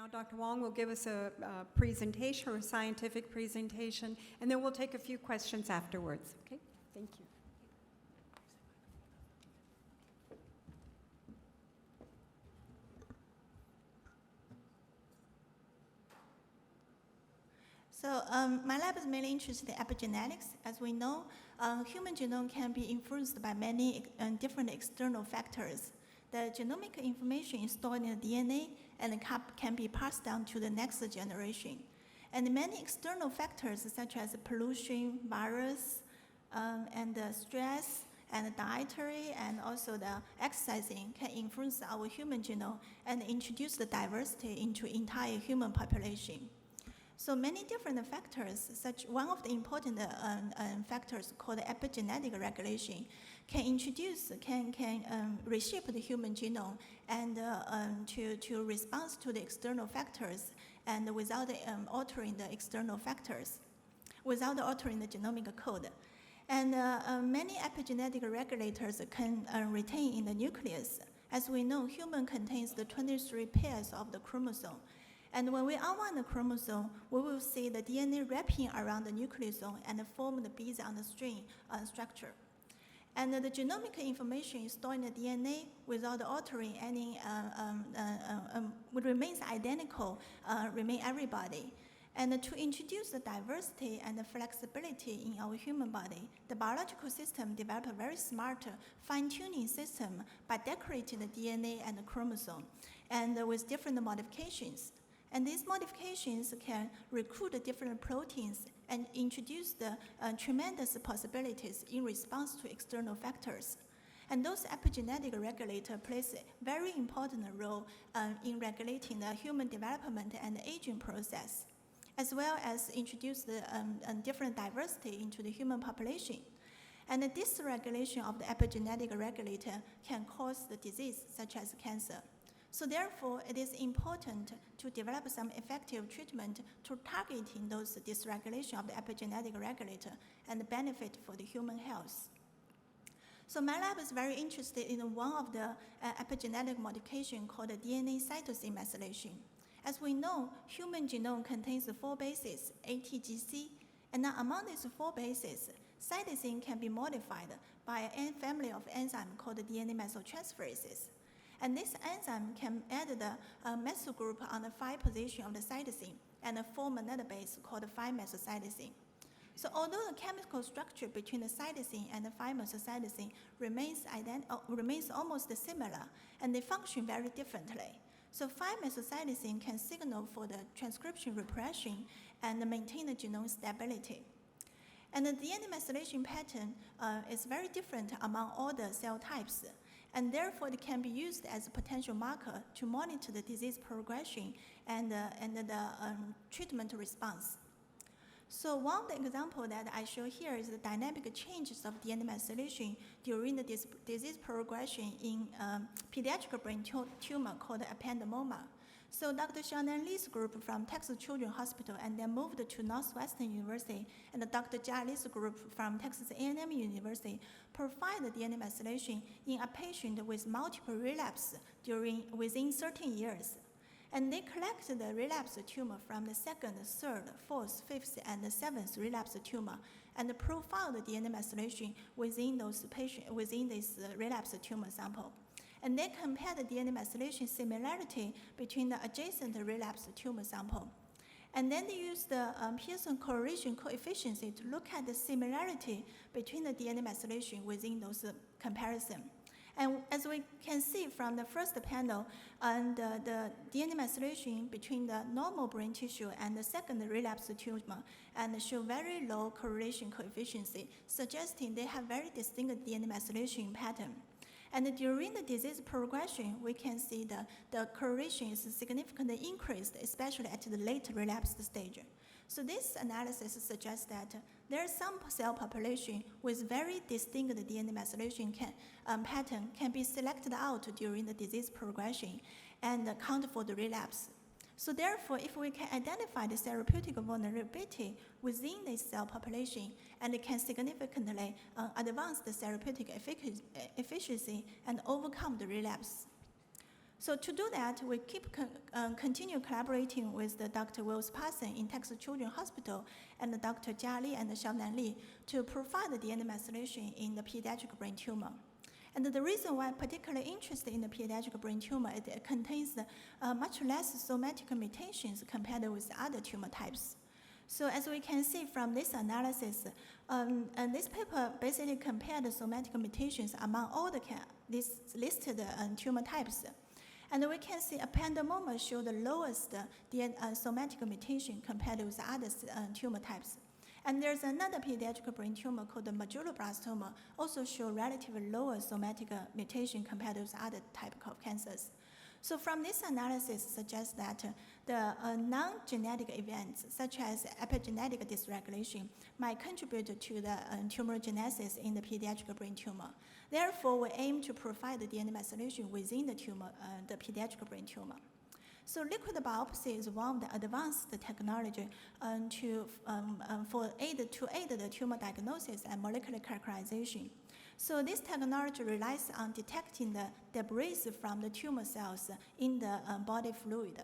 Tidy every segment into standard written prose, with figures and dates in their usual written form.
Now Dr. Huang will give us a presentation or a scientific presentation, and then we'll take a few questions afterwards. Okay, thank you. So my lab is mainly interested in epigenetics. As we know, human genome can be influenced by many different external factors. The genomic information is stored in the DNA and can be passed down to the next generation. And many external factors such as pollution, virus, and stress, and dietary, and also the exercising can influence our human genome and introduce the diversity into entire human population. So many different factors, such one of the important factors called epigenetic regulation, can reshape the human genome and to respond to the external factors and without altering the external factors, without altering the genomic code. And many epigenetic regulators can retain in the nucleus. As we know, human contains the 23 pairs of the chromosome. And when we unwind the chromosome, we will see the DNA wrapping around the nucleosome and form the beads on the string structure. And the genomic information is stored in the DNA without altering any, remains identical, remain everybody. And to introduce the diversity and the flexibility in our human body, the biological system developed a very smart fine-tuning system by decorating the DNA and the chromosome and with different modifications. And these modifications can recruit different proteins and introduce the tremendous possibilities in response to external factors. And those epigenetic regulators plays a very important role in regulating the human development and aging process, as well as introduce the different diversity into the human population. And the dysregulation of the epigenetic regulator can cause the disease such as cancer. So therefore, it is important to develop some effective treatment to targeting those dysregulation of the epigenetic regulator and the benefit for the human health. So my lab is very interested in one of the epigenetic modification called the Dna Cytosine Methylation. As we know, human genome contains 4 bases, A, T, G, C, and now among these 4 bases, cytosine can be modified by a family of enzymes called the DNA methyltransferases. And this enzyme can add the methyl group on the 5 position of the cytosine and form another base called 5-methylcytosine. So although the chemical structure between the cytosine and the 5-methylcytosine remains almost similar, and they function very differently. So 5-methylcytosine can signal for the transcription repression and maintain the genome stability. And the DNA methylation pattern is very different among all the cell types. And therefore, it can be used as a potential marker to monitor the disease progression and the treatment response. So one of the examples that I show here is the dynamic changes of DNA methylation during the disease progression in pediatric brain tumor called ependymoma. So Dr. Xiaonan Li's group from Texas Children's Hospital and then moved to Northwestern University, and Dr. Jia Li's group from Texas A&M University provided DNA methylation in a patient with multiple relapse within 13 years. And they collected the relapsed tumor from the 2nd, 3rd, 4th, 5th, and the 7th relapsed tumor and profiled the DNA methylation within those patients, within this relapsed tumor sample. And they compared the DNA methylation similarity between the adjacent relapsed tumor sample. And then they used the Pearson correlation coefficient to look at the similarity between the DNA methylation within those comparisons. And as we can see from the first panel, and the DNA methylation between the normal brain tissue and the second relapsed tumor and show very low correlation coefficient, suggesting they have very distinct DNA methylation pattern. And during the disease progression, we can see the correlation is significantly increased, especially at the late relapsed stage. So this analysis suggests that there are some cell population with very distinct DNA methylation pattern can be selected out during the disease progression and account for the relapse. So therefore, if we can identify the therapeutic vulnerability within this cell population, and it can significantly advance the therapeutic efficiency and overcome the relapse. So to do that, we continue collaborating with the Dr. Wills Parson in Texas Children's Hospital and Dr. Jia Li and Xiaonan Li to provide the DNA methylation in the pediatric brain tumor. And the reason why I'm particularly interested in the pediatric brain tumor is it contains much less somatic mutations compared with other tumor types. So as we can see from this analysis, and this paper basically compared the somatic mutations among all these listed tumor types. And we can see ependymoma show the lowest somatic mutation compared with other tumor types. And there's another pediatric brain tumor called the medulloblastoma, also show relatively lower somatic mutation compared with other types of cancers. So from this analysis suggests that the non-genetic events, such as epigenetic dysregulation, might contribute to the tumorigenesis in the pediatric brain tumor. Therefore, we aim to provide the DNA methylation within the tumor, the pediatric brain tumor. So liquid biopsy is one of the advanced technology to aid the tumor diagnosis and molecular characterization. So this technology relies on detecting the debris from the tumor cells in the body fluid.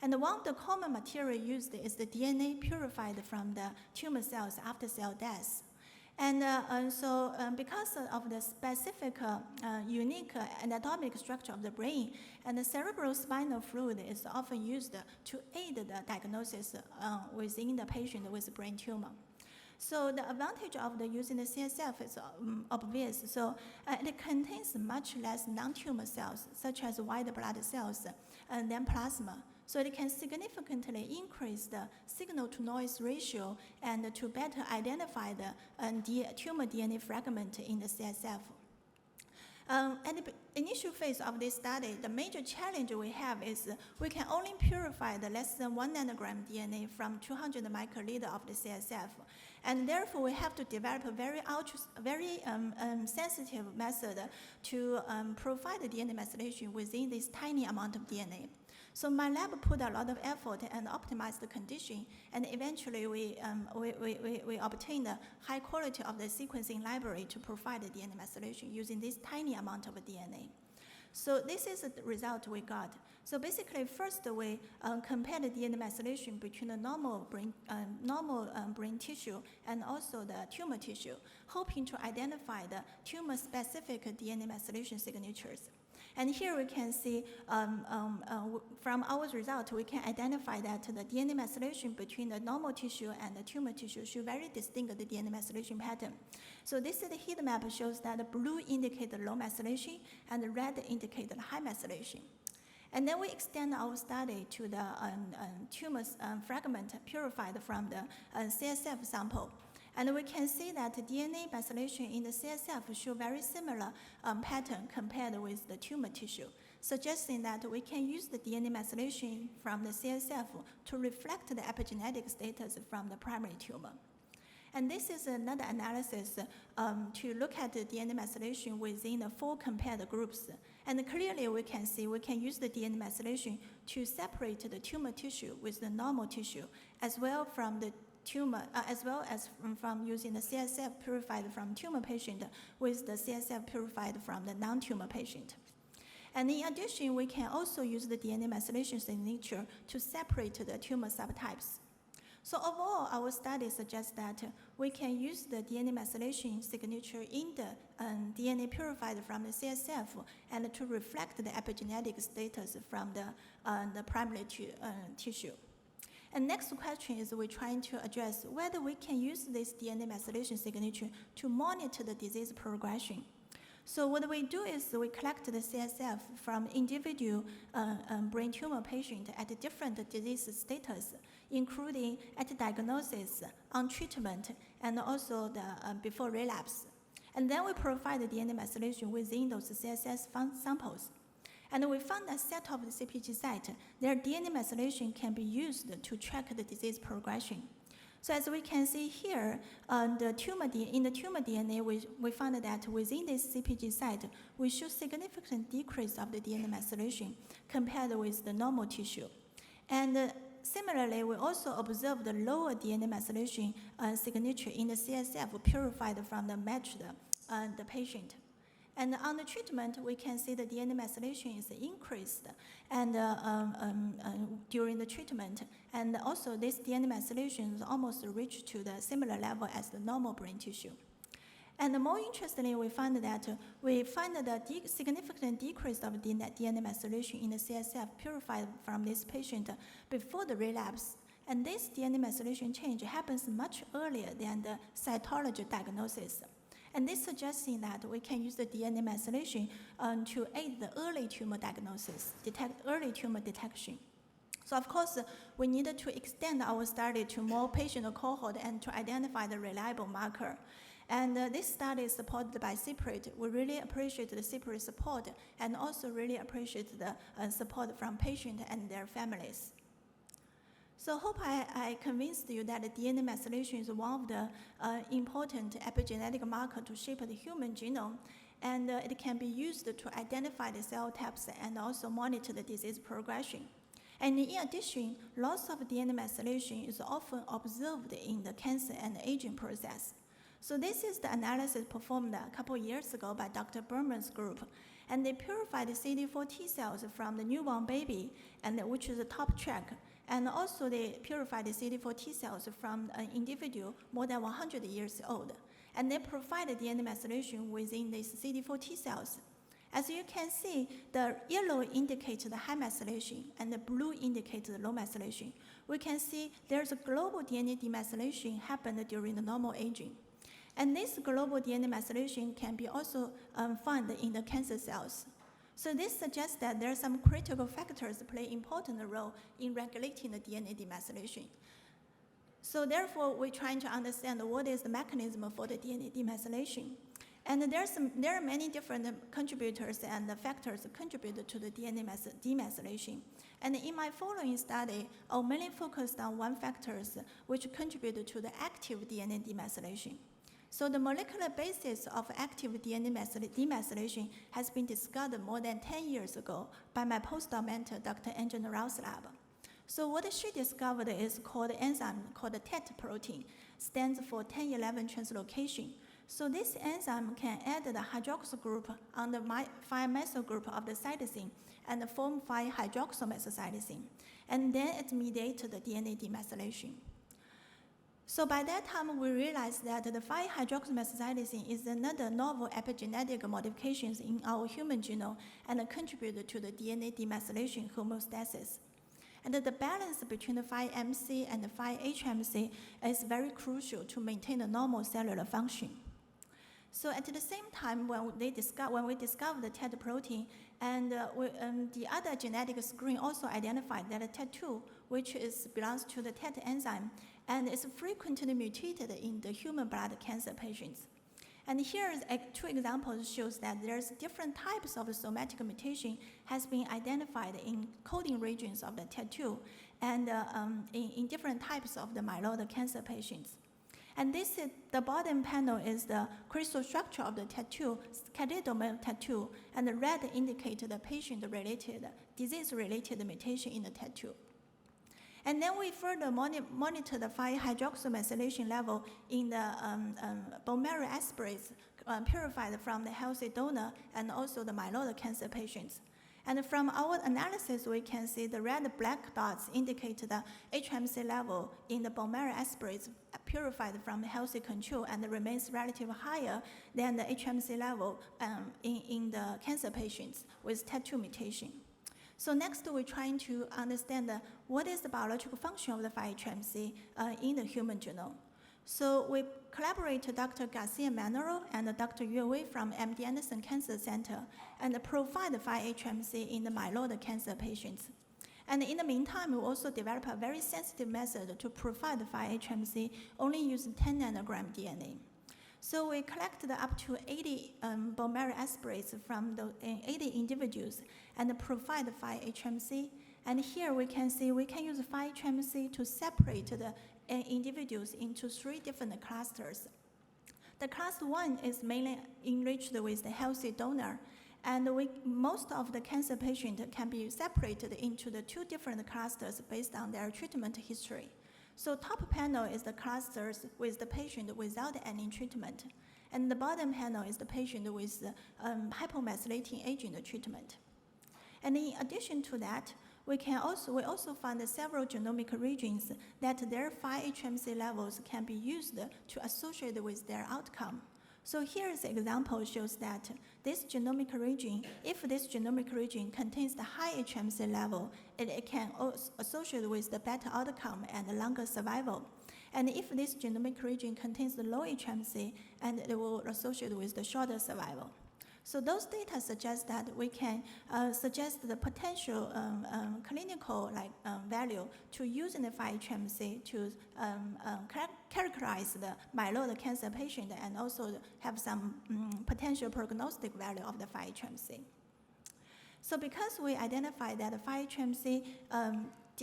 And one of the common material used is the DNA purified from the tumor cells after cell death. And so because of the specific unique anatomic structure of the brain, and the cerebrospinal fluid is often used to aid the diagnosis within the patient with brain tumor. So the advantage of using the CSF is obvious. So it contains much less non-tumor cells, such as white blood cells, than plasma. So it can significantly increase the signal-to-noise ratio and to better identify the tumor DNA fragment in the CSF. At the initial phase of this study, the major challenge we have is we can only purify the less than 1 nanogram DNA from 200 microliter of the CSF. And therefore, we have to develop a very sensitive method to provide the DNA methylation within this tiny amount of DNA. So my lab put a lot of effort and optimized the condition, and eventually we obtained a high quality of the sequencing library to provide the DNA methylation using this tiny amount of DNA. So this is the result we got. So basically, first we compared the DNA methylation between the normal brain tissue and also the tumor tissue, hoping to identify the tumor-specific DNA methylation signatures. And here we can see from our result, we can identify that the DNA methylation between the normal tissue and the tumor tissue show very distinct the DNA methylation pattern. So this is the heat map shows that the blue indicates low methylation and the red indicates high methylation. And then we extend our study to the tumor fragment purified from the CSF sample. And we can see that DNA methylation in the CSF show very similar pattern compared with the tumor tissue, suggesting that we can use the DNA methylation from the CSF to reflect the epigenetic status from the primary tumor. And this is another analysis to look at the DNA methylation within the 4 compared groups. And clearly we can see we can use the DNA methylation to separate the tumor tissue with the normal tissue, as well from the tumor, as well as from using the CSF purified from tumor patient with the CSF purified from the non-tumor patient. And in addition, we can also use the DNA methylation signature to separate the tumor subtypes. So overall, our study suggests that we can use the DNA methylation signature in the DNA purified from the CSF and to reflect the epigenetic status from the primary tissue. And next question is we're trying to address whether we can use this DNA methylation signature to monitor the disease progression. So what we do is we collect the CSF from individual brain tumor patient at different disease status, including at diagnosis, on treatment, and also the before relapse. And then we provide the DNA methylation within those CSF samples. And we found that set of the CPG site, their DNA methylation can be used to track the disease progression. So as we can see here, in the tumor DNA, we found that within this CPG site, we show significant decrease of the DNA methylation compared with the normal tissue. And similarly, we also observed the lower DNA methylation signature in the CSF purified from the matched the patient. And on the treatment, we can see the DNA methylation is increased and during the treatment. And also this DNA methylation is almost reached to the similar level as the normal brain tissue. And more interestingly, we find the significant decrease of DNA methylation in the CSF purified from this patient before the relapse. And this DNA methylation change happens much earlier than the cytology diagnosis. And this suggesting that we can use the DNA methylation to aid the early tumor diagnosis, detect early tumor detection. So of course, we needed to extend our study to more patient cohort and to identify the reliable marker. And this study is supported by CPRIT. We really appreciate the CPRIT support and also really appreciate the support from patients and their families. So hope I convinced you that the DNA methylation is one of the important epigenetic markers to shape the human genome, and it can be used to identify the cell types and also monitor the disease progression. And in addition, loss of DNA methylation is often observed in the cancer and aging process. So this is the analysis performed a couple years ago by Dr. Berman's group, and they purified the CD4 T cells from the newborn baby, and which is a top track. And also they purified the CD4 T cells from an individual more than 100 years old. And they provided DNA methylation within these CD4 T cells. As you can see, the yellow indicates the high methylation and the blue indicates the low methylation. We can see there's a global DNA demethylation happened during the normal aging. And this global DNA methylation can be also found in the cancer cells. So this suggests that there are some critical factors that play an important role in regulating the DNA demethylation. So therefore, we're trying to understand what is the mechanism for the DNA demethylation. And there are many different contributors and factors that contribute to the DNA demethylation. And in my following study, I'll mainly focus on one factor which contributed to the active DNA demethylation. So the molecular basis of active DNA demethylation has been discovered more than 10 years ago by my postdoc mentor, Dr. Angela Rao's lab. So what she discovered is called enzyme called the TET protein, stands for 10-11 translocation. So this enzyme can add the hydroxyl group on the 5-methyl group of the cytosine and form 5-hydroxymethylcytosine. And then it mediates the DNA demethylation. So by that time, we realized that the 5-hydroxymethylcytosine is another novel epigenetic modifications in our human genome and contribute to the DNA demethylation homeostasis. And the balance between the 5-MC and the 5-HMC is very crucial to maintain the normal cellular function. So at the same time, when we discovered the TET protein, and the other genetic screen also identified that the TET2, which belongs to the TET enzyme, and is frequently mutated in the human blood cancer patients. And here two examples shows that there's different types of somatic mutation has been identified in coding regions of the TET2 and in different types of the myeloid cancer patients. And this is the bottom panel is the crystal structure of the TET2, skeletal domain of TET2, and the red indicates the patient-related, disease-related mutation in the TET2. And then we further monitor the 5-hydroxymethylation level in the bone marrow aspirates purified from the healthy donor and also the myeloid cancer patients. And from our analysis, we can see the red-black dots indicate the HMC level in the bone marrow aspirates purified from healthy control and remains relatively higher than the HMC level in the cancer patients with TET2 mutation. So next, we're trying to understand what is the biological function of the 5-HMC in the human genome. So we collaborate with Dr. Garcia Manero and Dr. Yue Wei from MD Anderson Cancer Center and provide the 5-HMC in the myeloid cancer patients. And in the meantime, we also develop a very sensitive method to provide the 5-HMC only using 10 nanogram DNA. So we collected up to 80 bone marrow aspirates from the 80 individuals and provide the 5-HMC. And here we can see we can use 5-HMC to separate the individuals into 3 different clusters. The cluster 1 is mainly enriched with the healthy donor, and most of the cancer patients can be separated into the 2 different clusters based on their treatment history. So top panel is the clusters with the patient without any treatment. and the bottom panel is the patient with hypermethylating agent treatment. And in addition to that, we also found several genomic regions that their 5-HMC levels can be used to associate with their outcome. So here's an example shows that this genomic region, if this genomic region contains the high HMC level, it can also associate with the better outcome and longer survival. And if this genomic region contains the low HMC, and it will associate with the shorter survival. So those data suggest that we can suggest the potential clinical value to using the 5-HMC to characterize the myeloid cancer patient and also have some potential prognostic value of the 5-HMC. So because we identified that the 5-HMC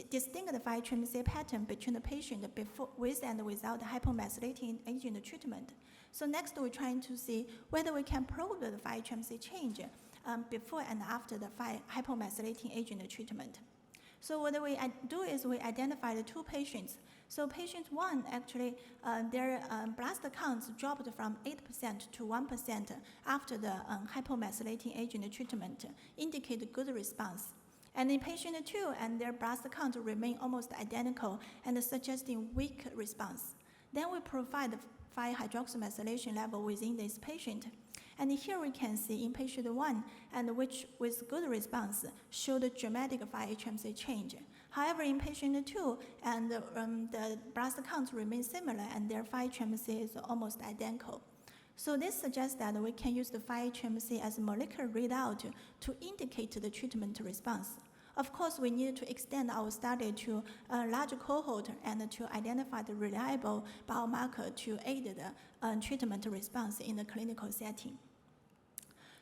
distinct the 5-HMC pattern between the patient with and without hypermethylating agent treatment. So next we're trying to see whether we can probe the 5-HMC change before and after the hypermethylating agent treatment. So what we do is we identify the two patients. So patient 1, actually, their blast counts dropped from 8% to 1% after the hypermethylating agent treatment, indicate good response. And in patient 2, and their blast count remain almost identical and suggesting weak response. Then we provide the 5-hydroxymethylation level within this patient. And here we can see in patient 1, and which with good response showed a dramatic 5-HMC change. However, in patient 2, and the blast count remains similar, and their 5-HMC is almost identical. So this suggests that we can use the 5-HMC as a molecular readout to indicate the treatment response. Of course, we need to extend our study to a larger cohort and to identify the reliable biomarker to aid the treatment response in the clinical setting.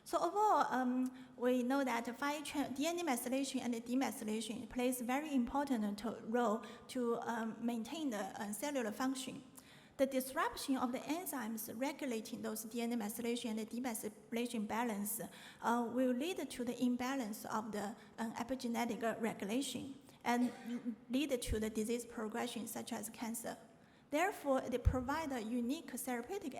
So overall, we know that DNA methylation and demethylation plays a very important role to maintain the cellular function. The disruption of the enzymes regulating those DNA methylation and demethylation balance will lead to the imbalance of the epigenetic regulation and lead to the disease progression such as cancer. Therefore, it provides a unique therapeutic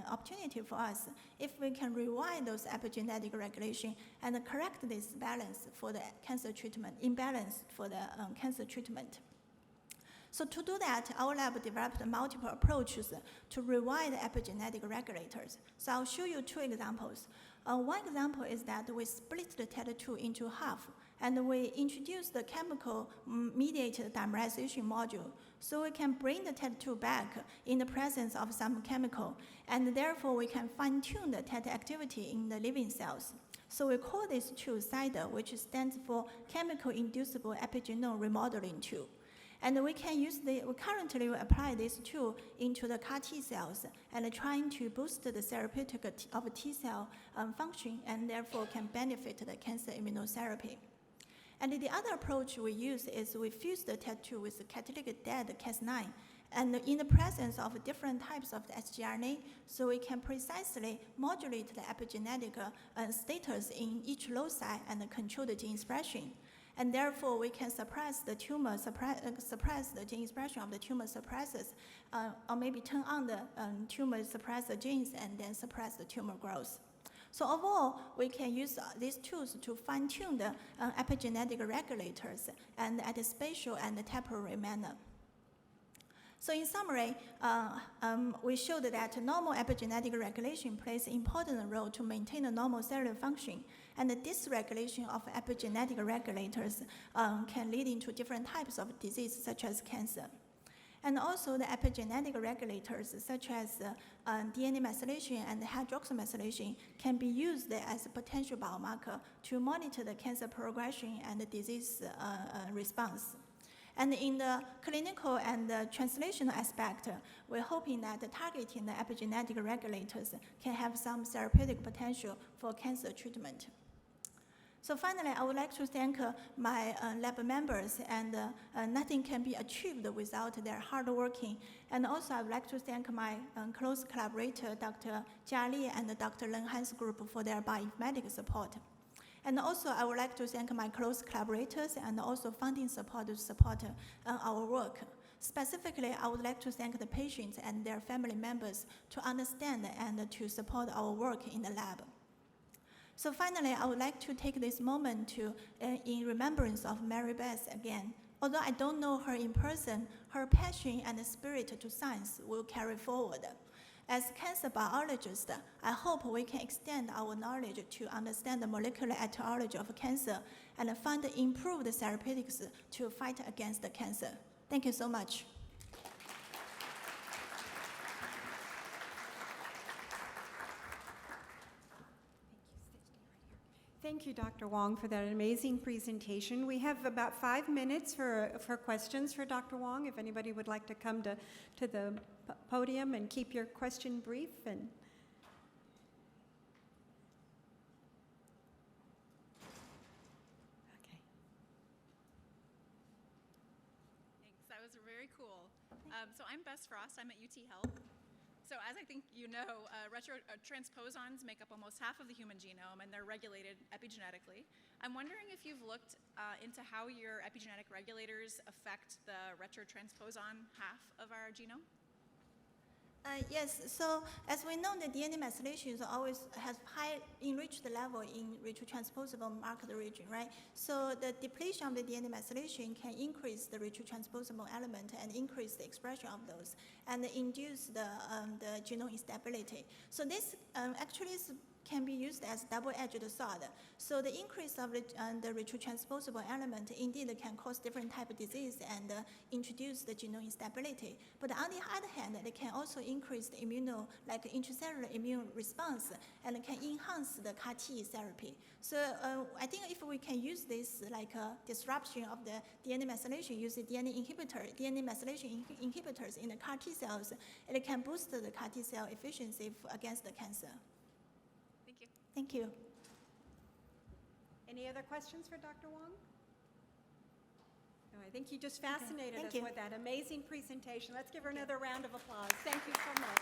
opportunity for us if we can rewind those epigenetic regulation and correct this balance for the cancer treatment, imbalance for the cancer treatment. So to do that, our lab developed multiple approaches to rewind epigenetic regulators. So I'll show you two examples. One example is that we split the TET2 into half, and we introduced the chemical-mediated dimerization module, so we can bring the TET2 back in the presence of some chemical, and therefore we can fine-tune the TET activity in the living cells. So we call this tool CIDR, which stands for Chemical-Inducible Epigenome Remodeling Tool. And we can use we currently apply this tool into the CAR T cells and trying to boost the therapeutic of T cell function and therefore can benefit the cancer immunotherapy. And the other approach we use is we fuse the TET2 with the catalytic dead Cas9 and in the presence of different types of the sgRNA, so we can precisely modulate the epigenetic status in each loci and control the gene expression. And therefore, we can suppress the tumor, suppress the gene expression of the tumor suppressors, or maybe turn on the tumor suppressor genes and then suppress the tumor growth. So overall, we can use these tools to fine-tune the epigenetic regulators and at a spatial and temporary manner. So in summary, we showed that normal epigenetic regulation plays an important role to maintain a normal cellular function, and the dysregulation of epigenetic regulators can lead into different types of disease, such as cancer. And also the epigenetic regulators, such as DNA methylation and hydroxymethylation, can be used as a potential biomarker to monitor the cancer progression and the disease response. And in the clinical and the translational aspect, we're hoping that targeting the epigenetic regulators can have some therapeutic potential for cancer treatment. So finally, I would like to thank my lab members, and nothing can be achieved without their hard working. And also, I would like to thank my close collaborator, Dr. Jia Li and Dr. Len Han's group for their bioinformatics support. And also, I would like to thank my close collaborators and also funding support to support our work. Specifically, I would like to thank the patients and their family members to understand and to support our work in the lab. So finally, I would like to take this moment to, in remembrance of Mary Beth again. Although I don't know her in person, her passion and spirit to science will carry forward. As cancer biologists, I hope we can extend our knowledge to understand the molecular etiology of cancer and find improved therapeutics to fight against the cancer. Thank you so much. Thank you, Dr. Huang, for that amazing presentation. We have about 5 minutes for questions for Dr. Huang, if anybody would like to come to the podium and keep your question brief. And okay. Thanks, that was very cool. So I'm Bess Frost, I'm at UT Health. So as I think you know, transposons make up almost half of the human genome, and they're regulated epigenetically. I'm wondering if you've looked into how your epigenetic regulators affect the retrotransposon half of our genome? Yes, so as we know, the DNA methylation always has high enriched level in retrotransposable marked region, right? So the depletion of the DNA methylation can increase the retrotransposable element and increase the expression of those and induce the genome instability. So this actually can be used as double-edged sword. So the increase of the retrotransposable element indeed can cause different type of disease and introduce the genome instability. But on the other hand, it can also increase the intracellular immune response and can enhance the CAR T therapy. So I think if we can use this disruption of the DNA methylation using DNA methylation inhibitors in the CAR T cells, it can boost the CAR T cell efficiency against the cancer. Thank you. Any other questions for Dr. Huang? No, I think you just fascinated us you. with that amazing presentation. Let's give her another round of applause. Thank you so much.